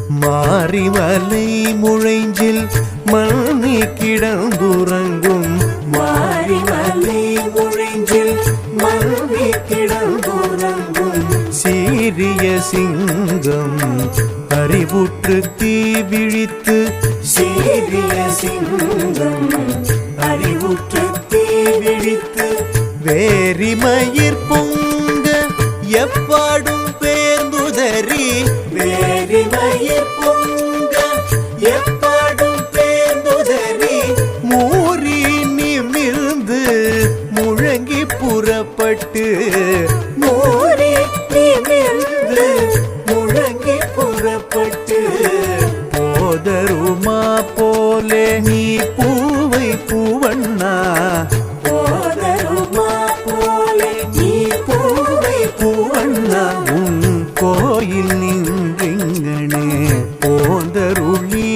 மாரிமலை முழைஞ்சில் மண்ணி கிடந்துறங்கும் மாரிமலை முழைஞ்சில் மண்ணி கிடந்துறங்கும் சீரிய சிங்கம் அறிவுற்று தீ விழித்து சீரிய சிங்கம் அறிவுற்று தீ விழித்து வேரிமயிர் பொங்க எப்பாடும் பேர்ந்துதறி வேரிமயிர் பொங்க எப்பாடும் பேர்ந்துதறி மூறி நிமிர்ந்து முழங்கி புறப்பட்டு மூறி நிமிர்ந்து முழங்கி புறப்பட்டு போதருமா போலே நீ பூவை பூவண்ணா போதருமா போலே நீ பூவை பூவண்ணா உன் கோயில் நின்றிங்கனே போதருளி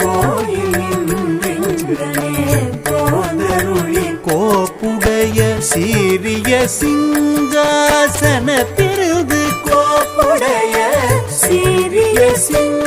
கோயில் நின்றே போதருளி கோப்புடைய சீரிய சிங்காசனத்திருந்து கோப்புடைய சீரிய சிங்க